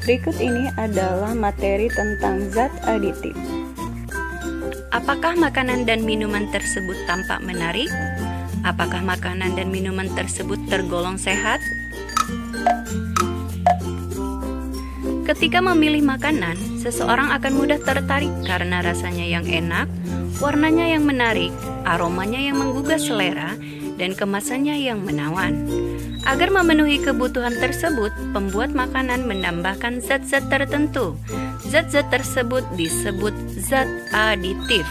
Berikut ini adalah materi tentang zat aditif. Apakah makanan dan minuman tersebut tampak menarik? Apakah makanan dan minuman tersebut tergolong sehat? Ketika memilih makanan, seseorang akan mudah tertarik karena rasanya yang enak, warnanya yang menarik, aromanya yang menggugah selera, dan kemasannya yang menawan. Agar memenuhi kebutuhan tersebut, pembuat makanan menambahkan zat-zat tertentu. Zat-zat tersebut disebut zat aditif.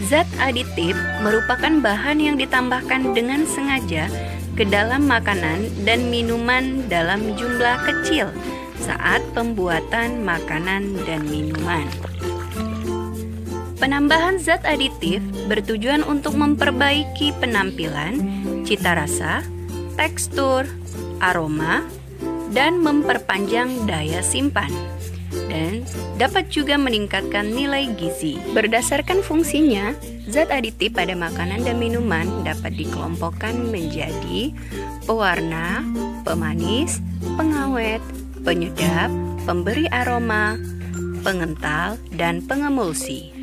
Zat aditif merupakan bahan yang ditambahkan dengan sengaja ke dalam makanan dan minuman dalam jumlah kecil saat pembuatan makanan dan minuman. Penambahan zat aditif bertujuan untuk memperbaiki penampilan, cita rasa, tekstur, aroma, dan memperpanjang daya simpan, dan dapat juga meningkatkan nilai gizi. Berdasarkan fungsinya, zat aditif pada makanan dan minuman dapat dikelompokkan menjadi pewarna, pemanis, pengawet, penyedap, pemberi aroma, pengental, dan pengemulsi.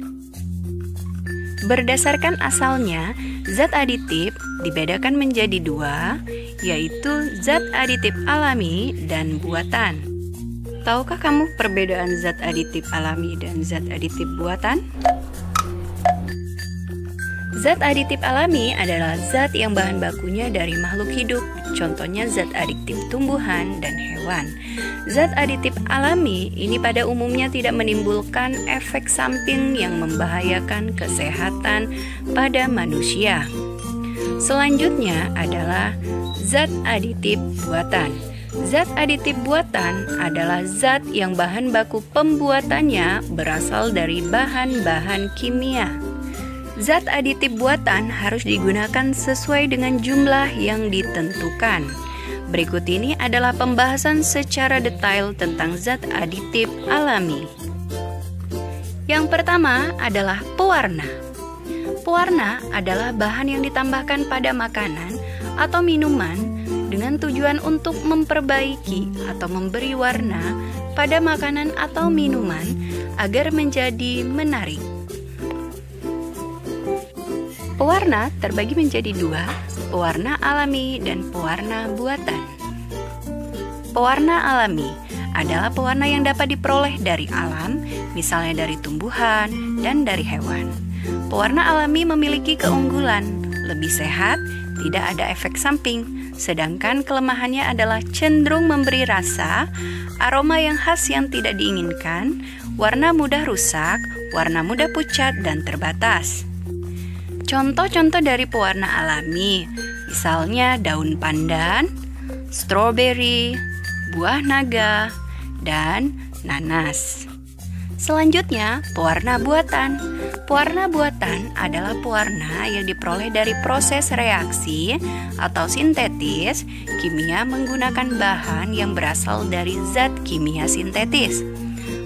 Berdasarkan asalnya, zat aditif dibedakan menjadi dua, yaitu zat aditif alami dan buatan. Tahukah kamu perbedaan zat aditif alami dan zat aditif buatan? Zat aditif alami adalah zat yang bahan bakunya dari makhluk hidup, contohnya zat aditif tumbuhan dan hewan. Zat aditif alami ini pada umumnya tidak menimbulkan efek samping yang membahayakan kesehatan pada manusia. Selanjutnya adalah zat aditif buatan. Zat aditif buatan adalah zat yang bahan baku pembuatannya berasal dari bahan-bahan kimia. Zat aditif buatan harus digunakan sesuai dengan jumlah yang ditentukan. Berikut ini adalah pembahasan secara detail tentang zat aditif alami. Yang pertama adalah pewarna. Pewarna adalah bahan yang ditambahkan pada makanan atau minuman dengan tujuan untuk memperbaiki atau memberi warna pada makanan atau minuman agar menjadi menarik. Pewarna terbagi menjadi dua, pewarna alami dan pewarna buatan. Pewarna alami adalah pewarna yang dapat diperoleh dari alam, misalnya dari tumbuhan dan dari hewan. Pewarna alami memiliki keunggulan, lebih sehat, tidak ada efek samping, sedangkan kelemahannya adalah cenderung memberi rasa, aroma yang khas yang tidak diinginkan, warna mudah rusak, warna mudah pucat dan terbatas. Contoh-contoh dari pewarna alami, misalnya daun pandan, stroberi, buah naga, dan nanas. Selanjutnya, pewarna buatan. Pewarna buatan adalah pewarna yang diperoleh dari proses reaksi atau sintetis kimia menggunakan bahan yang berasal dari zat kimia sintetis.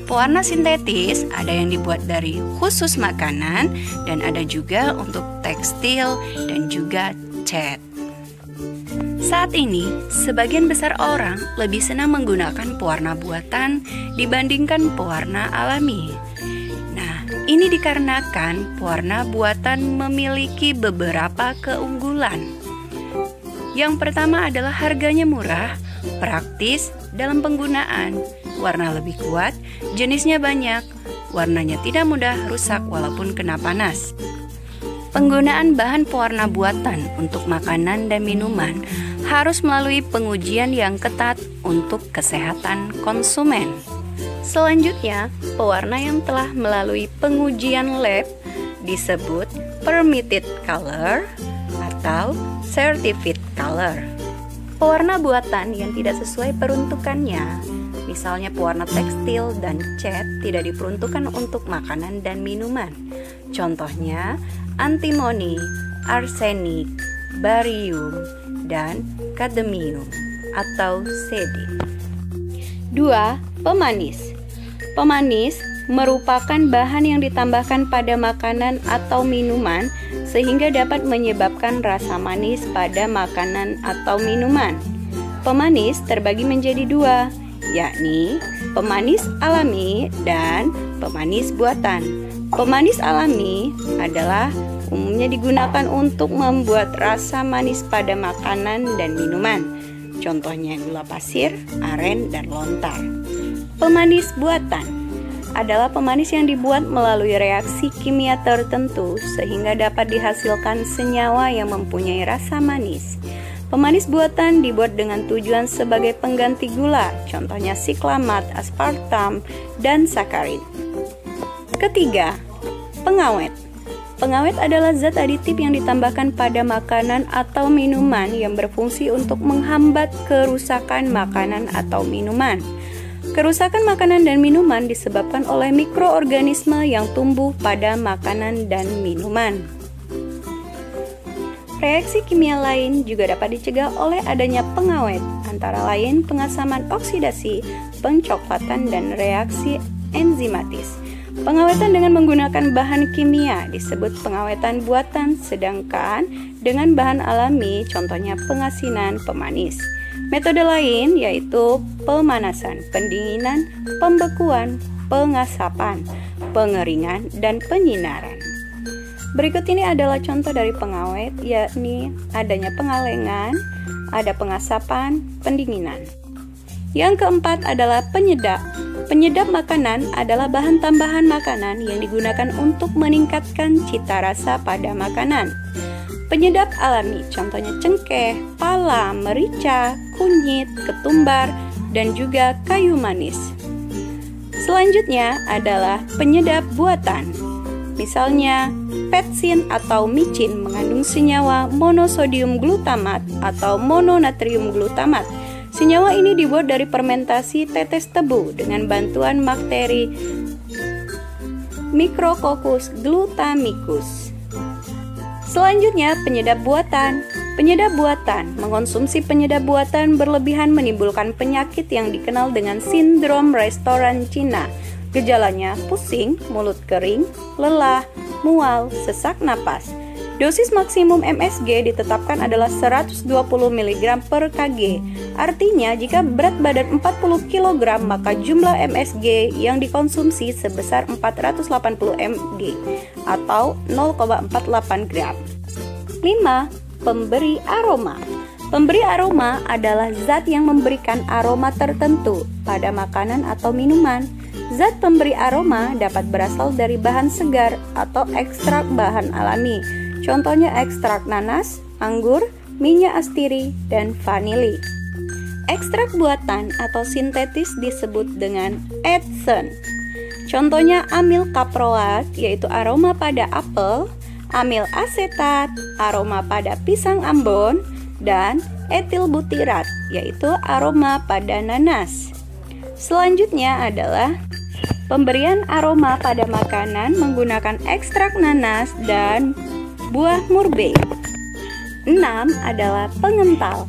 Pewarna sintetis ada yang dibuat dari khusus makanan dan ada juga untuk tekstil dan juga cat. Saat ini, sebagian besar orang lebih senang menggunakan pewarna buatan dibandingkan pewarna alami. Nah, ini dikarenakan pewarna buatan memiliki beberapa keunggulan. Yang pertama adalah harganya murah, praktis dalam penggunaan, warna lebih kuat, jenisnya banyak, warnanya tidak mudah rusak walaupun kena panas. Penggunaan bahan pewarna buatan untuk makanan dan minuman harus melalui pengujian yang ketat untuk kesehatan konsumen. Selanjutnya, pewarna yang telah melalui pengujian lab disebut permitted color atau certified color. Pewarna buatan yang tidak sesuai peruntukannya, misalnya pewarna tekstil dan cat, tidak diperuntukkan untuk makanan dan minuman. Contohnya antimoni, arsenik, barium, dan kadmium atau CD. 2. Pemanis. Pemanis merupakan bahan yang ditambahkan pada makanan atau minuman sehingga dapat menyebabkan rasa manis pada makanan atau minuman. Pemanis terbagi menjadi dua, yakni pemanis alami dan pemanis buatan. Pemanis alami adalah umumnya digunakan untuk membuat rasa manis pada makanan dan minuman. Contohnya gula pasir, aren, dan lontar. Pemanis buatan adalah pemanis yang dibuat melalui reaksi kimia tertentu sehingga dapat dihasilkan senyawa yang mempunyai rasa manis. Pemanis buatan dibuat dengan tujuan sebagai pengganti gula, contohnya siklamat, aspartam, dan sakarin. Ketiga, pengawet. Pengawet adalah zat aditif yang ditambahkan pada makanan atau minuman yang berfungsi untuk menghambat kerusakan makanan atau minuman. Kerusakan makanan dan minuman disebabkan oleh mikroorganisme yang tumbuh pada makanan dan minuman. Reaksi kimia lain juga dapat dicegah oleh adanya pengawet, antara lain pengasaman oksidasi, pencoklatan, dan reaksi enzimatis. Pengawetan dengan menggunakan bahan kimia disebut pengawetan buatan, sedangkan dengan bahan alami, contohnya pengasinan, pemanis. Metode lain yaitu pemanasan, pendinginan, pembekuan, pengasapan, pengeringan, dan penyinaran. Berikut ini adalah contoh dari pengawet, yakni adanya pengalengan, ada pengasapan, pendinginan. Yang keempat adalah penyedap. Penyedap makanan adalah bahan tambahan makanan yang digunakan untuk meningkatkan cita rasa pada makanan. Penyedap alami, contohnya cengkeh, pala, merica, kunyit, ketumbar, dan juga kayu manis. Selanjutnya adalah penyedap buatan. Misalnya, petsin atau micin mengandung senyawa monosodium glutamat atau mononatrium glutamat. Senyawa ini dibuat dari fermentasi tetes tebu dengan bantuan bakteri Micrococcus glutamicus. Selanjutnya, penyedap buatan. Penyedap buatan, mengonsumsi penyedap buatan berlebihan menimbulkan penyakit yang dikenal dengan sindrom restoran Cina. Gejalanya pusing, mulut kering, lelah, mual, sesak napas. Dosis maksimum MSG ditetapkan adalah 120 mg per kg. Artinya, jika berat badan 40 kg, maka jumlah MSG yang dikonsumsi sebesar 480 mg atau 0,48 gram. 5. Pemberi aroma. Pemberi aroma adalah zat yang memberikan aroma tertentu pada makanan atau minuman. Zat pemberi aroma dapat berasal dari bahan segar atau ekstrak bahan alami. Contohnya ekstrak nanas, anggur, minyak astiri, dan vanili. Ekstrak buatan atau sintetis disebut dengan edsen. Contohnya amil kaproat, yaitu aroma pada apel, amil asetat, aroma pada pisang Ambon, dan etil butirat, yaitu aroma pada nanas. Selanjutnya adalah pemberian aroma pada makanan menggunakan ekstrak nanas dan buah murbei. 6 adalah pengental.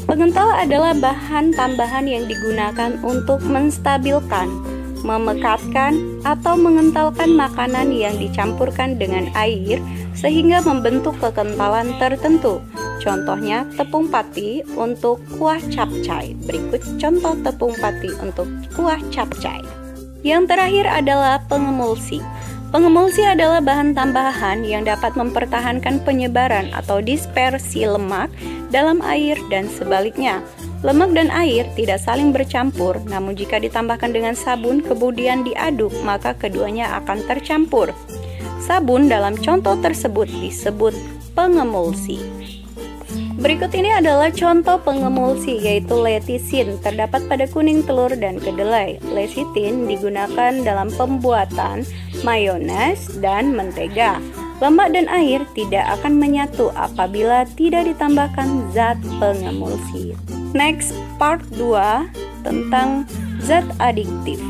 Pengental adalah bahan tambahan yang digunakan untuk menstabilkan, memekatkan, atau mengentalkan makanan yang dicampurkan dengan air sehingga membentuk kekentalan tertentu. Contohnya tepung pati untuk kuah capcay. Berikut contoh tepung pati untuk kuah capcay. Yang terakhir adalah pengemulsi. Pengemulsi adalah bahan tambahan yang dapat mempertahankan penyebaran atau dispersi lemak dalam air dan sebaliknya. Lemak dan air tidak saling bercampur, namun jika ditambahkan dengan sabun kemudian diaduk, maka keduanya akan tercampur. Sabun dalam contoh tersebut disebut pengemulsi. Berikut ini adalah contoh pengemulsi, yaitu lecitin, terdapat pada kuning telur dan kedelai. Lecitin digunakan dalam pembuatan mayones dan mentega. Lemak dan air tidak akan menyatu apabila tidak ditambahkan zat pengemulsi. Next, part 2 tentang zat adiktif.